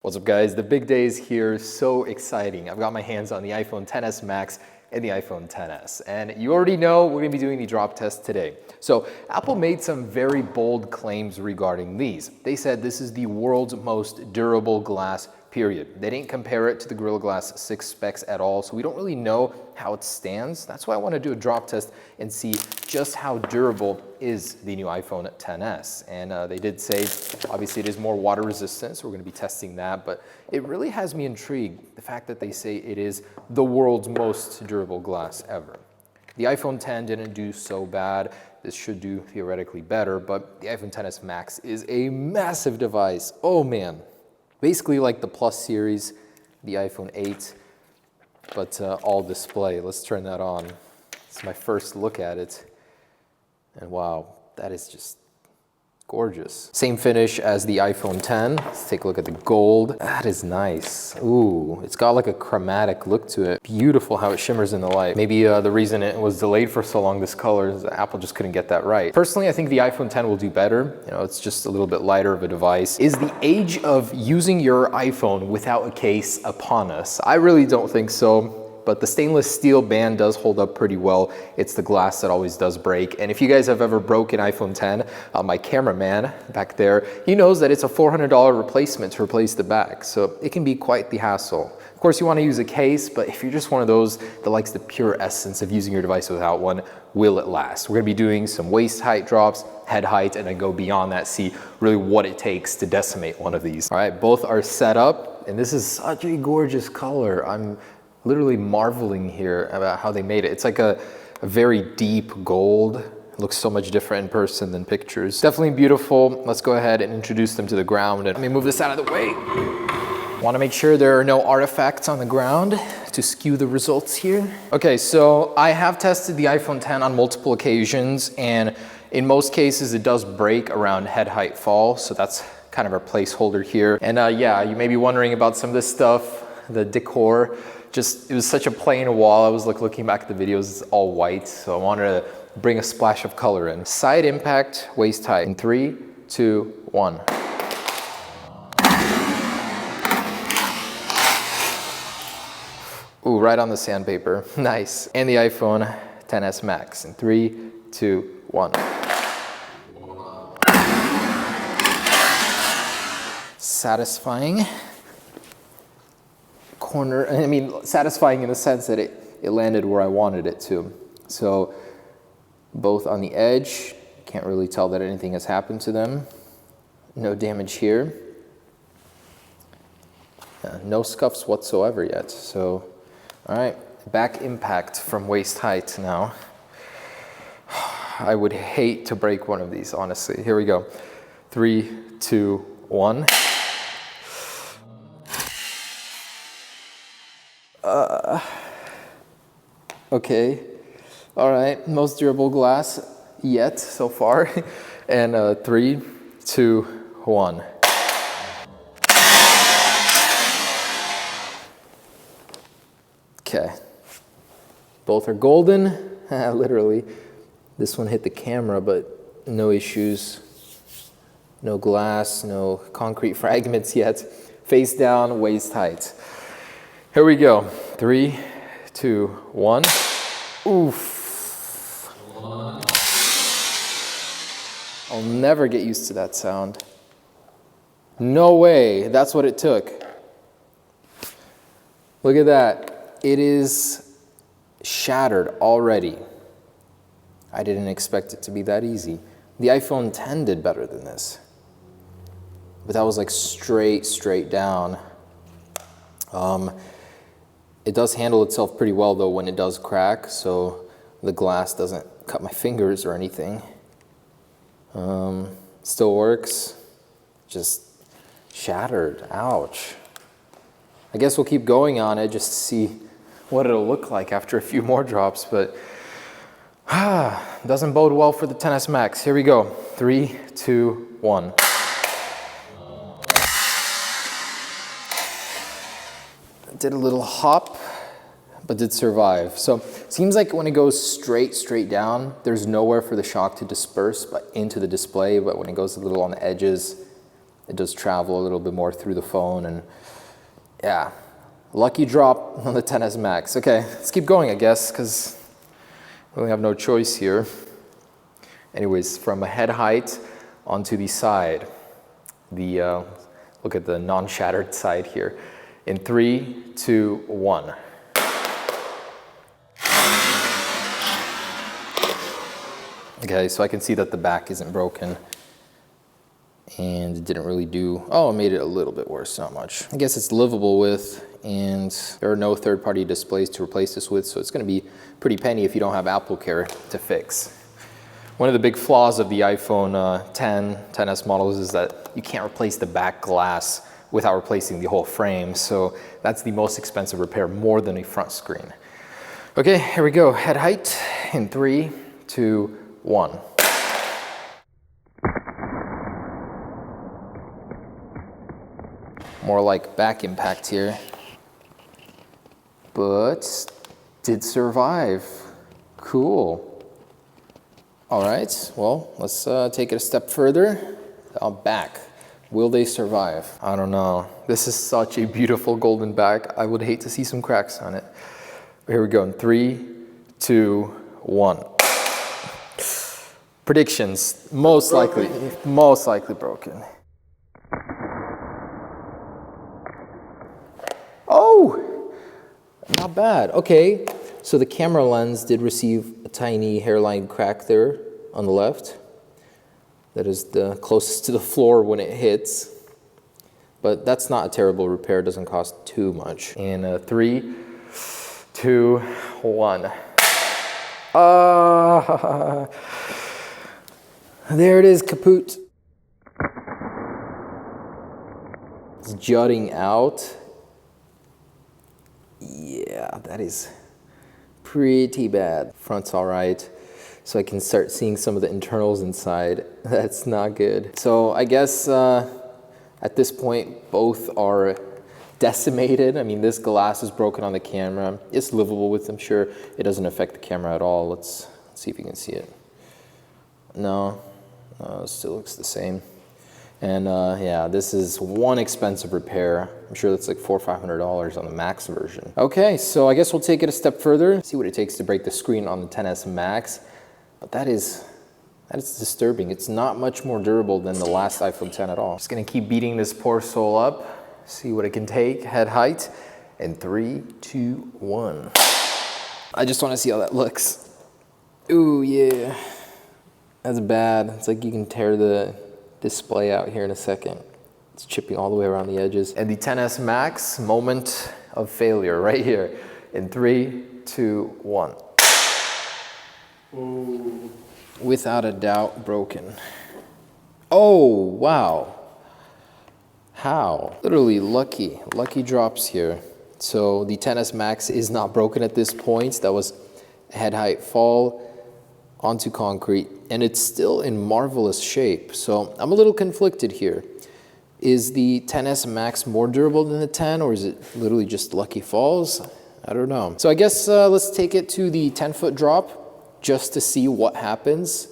What's up guys, the big day is here, so exciting. I've got my hands on the iPhone XS Max and the iPhone XS. And you already know we're gonna be doing the drop test today. So Apple made some very bold claims regarding these. They said this is the world's most durable glass, period. They didn't compare it to the Gorilla Glass 6 specs at all, so we don't really know how it stands. That's why I want to do a drop test and see just how durable is the new iPhone XS. And they did say, obviously it is more water resistant, so we're going to be testing that, but it really has me intrigued, the fact that they say it is the world's most durable glass ever. The iPhone X didn't do so bad. This should do theoretically better, but the iPhone XS Max is a massive device. Oh man. Basically like the Plus series, the iPhone 8, but all display. Let's turn that on. It's my first look at it. And wow, that is just gorgeous. Same finish as the iPhone X. Let's take a look at the gold. That is nice. Ooh, it's got like a chromatic look to it. Beautiful how it shimmers in the light. Maybe the reason it was delayed for so long, this color, is that Apple just couldn't get that right. Personally, I think the iPhone X will do better. You know, it's just a little bit lighter of a device. Is the age of using your iPhone without a case upon us? I really don't think so. But the stainless steel band does hold up pretty well. It's the glass that always does break. And if you guys have ever broken iPhone X, my cameraman back there, he knows that it's a $400 replacement to replace the back. So it can be quite the hassle. Of course, you want to use a case, but if you're just one of those that likes the pure essence of using your device without one, will it last? We're going to be doing some waist height drops, head height, and then go beyond that, see really what it takes to decimate one of these. All right, both are set up, and this is such a gorgeous color. I'm literally marveling here about how they made it. It's like a very deep gold. It looks so much different in person than pictures. Definitely beautiful. Let's go ahead and introduce them to the ground. And let me move this out of the way. Want to make sure there are no artifacts on the ground to skew the results here. Okay, so I have tested the iPhone X on multiple occasions, and in most cases it does break around head height fall, so that's kind of our placeholder here. And yeah, you may be wondering about some of this stuff, the decor. Just, it was such a plain wall. I was like looking back at the videos, it's all white, so I wanted to bring a splash of color in. Side impact, waist height. In 3, 2, 1. Ooh, right on the sandpaper. Nice. And the iPhone XS Max. In 3, 2, 1. Satisfying. Corner, I mean, satisfying in the sense that it landed where I wanted it to. So both on the edge, can't really tell that anything has happened to them. No damage here. No scuffs whatsoever yet. So, all right, back impact from waist height now. I would hate to break one of these, honestly. Here we go. 3, 2, 1. Okay, all right, most durable glass yet so far. And 3, 2, 1. Okay, both are golden, literally. This one hit the camera, but no issues. No glass, no concrete fragments yet. Face down, waist height. Here we go. 3, 2, 1. Oof. I'll never get used to that sound. No way. That's what it took. Look at that. It is shattered already. I didn't expect it to be that easy. The iPhone X did better than this. But that was like straight down. It does handle itself pretty well though when it does crack, so the glass doesn't cut my fingers or anything. Still works, just shattered, ouch. I guess we'll keep going on it just to see what it'll look like after a few more drops, but doesn't bode well for the XS Max. Here we go, 3, 2, 1. Did a little hop, but did survive. So seems like when it goes straight down, there's nowhere for the shock to disperse but into the display, but when it goes a little on the edges, it does travel a little bit more through the phone. And yeah, lucky drop on the XS Max. Okay, let's keep going, I guess, because we really have no choice here. Anyways, from a head height onto the side, look at the non-shattered side here. In 3, 2, 1. Okay, so I can see that the back isn't broken. And it didn't really do, oh, it made it a little bit worse, not much. I guess it's livable with, and there are no third-party displays to replace this with, so it's gonna be pretty penny if you don't have Apple Care to fix. One of the big flaws of the iPhone 10s models is that you can't replace the back glass without replacing the whole frame, so that's the most expensive repair, more than a front screen. Okay, here we go, head height in 3, 2, 1. More like back impact here, but did survive. Cool. All right, well, let's take it a step further. Back, will they survive? I don't know. This is such a beautiful golden back. I would hate to see some cracks on it. Here we go, in 3, 2, 1. Predictions, most likely broken. Oh, not bad. Okay, so the camera lens did receive a tiny hairline crack there on the left. That is the closest to the floor when it hits. But that's not a terrible repair, it doesn't cost too much. In 3, 2, 1. There it is, kaput. It's jutting out. Yeah, that is pretty bad. Front's all right, so I can start seeing some of the internals inside. That's not good. So I guess at this point, both are decimated. I mean, this glass is broken on the camera. It's livable with, I'm sure. It doesn't affect the camera at all. Let's see if you can see it. No, it still looks the same. And yeah, this is one expensive repair. I'm sure that's like $400 or $500 on the Max version. Okay, so I guess we'll take it a step further, see what it takes to break the screen on the XS Max. But that is disturbing. It's not much more durable than the last iPhone 10 at all. Just gonna keep beating this poor soul up, see what it can take. Head height in 3, 2, 1. I just wanna see how that looks. Ooh, yeah. That's bad. It's like you can tear the display out here in a second. It's chipping all the way around the edges. And the XS Max, moment of failure right here. In 3, 2, 1. Ooh. Without a doubt, broken. Oh, wow. How? Literally lucky drops here. So the XS Max is not broken at this point. That was head height fall onto concrete, and it's still in marvelous shape. So I'm a little conflicted here. Is the XS Max more durable than the 10, or is it literally just lucky falls? I don't know. So I guess let's take it to the 10-foot drop just to see what happens.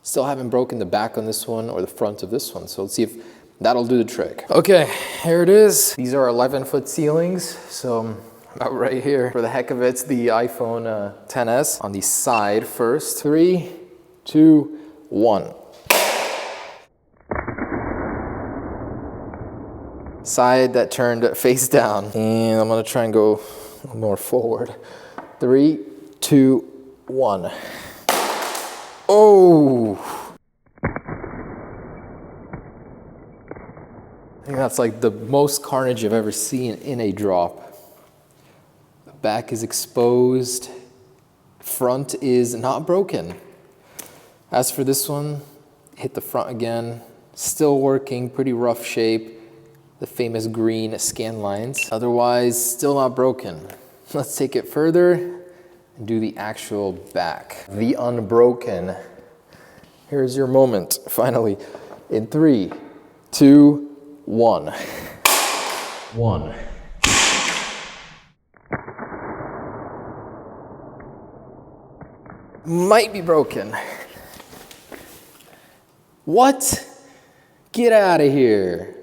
Still haven't broken the back on this one or the front of this one, so let's see if that'll do the trick. Okay, here it is. These are 11-foot ceilings, so about right here. For the heck of it, it's the iPhone XS on the side first. 3, 2, 1. Side that turned face down. And I'm gonna try and go more forward. 3, 2, 1. Oh! I think that's like the most carnage I've ever seen in a drop. The back is exposed. Front is not broken. As for this one, hit the front again. Still working, pretty rough shape. The famous green scan lines. Otherwise, still not broken. Let's take it further and do the actual back. The unbroken. Here's your moment, finally. In 3, 2, 1. 1. Might be broken. What? Get out of here.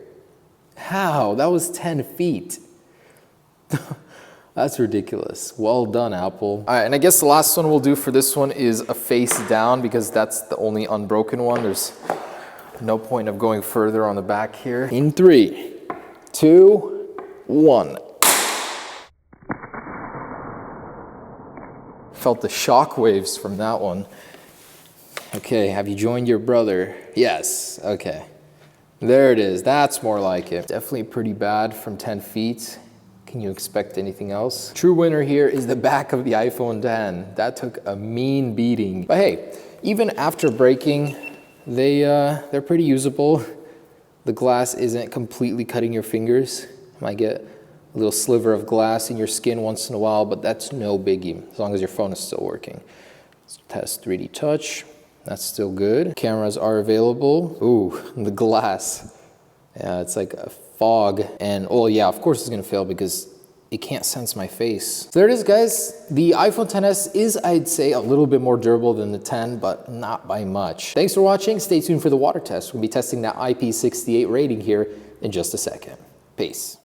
How? That was 10 feet. That's ridiculous. Well done, Apple. All right, and I guess the last one we'll do for this one is a face down because that's the only unbroken one. There's no point of going further on the back here. In 3, 2, 1. Felt the shock waves from that one. Okay, have you joined your brother? Yes, okay. There it is, that's more like it. Definitely pretty bad from 10 feet. Can you expect anything else? True winner here is the back of the iPhone X. That took a mean beating. But hey, even after breaking, they're pretty usable. The glass isn't completely cutting your fingers. You might get a little sliver of glass in your skin once in a while, but that's no biggie, as long as your phone is still working. Let's test 3D touch. That's still good. Cameras are available. Ooh, the glass. Yeah, it's like a fog. And oh yeah, of course it's gonna fail because it can't sense my face. So there it is, guys. The iPhone XS is, I'd say, a little bit more durable than the 10, but not by much. Thanks for watching. Stay tuned for the water test. We'll be testing that IP68 rating here in just a second. Peace.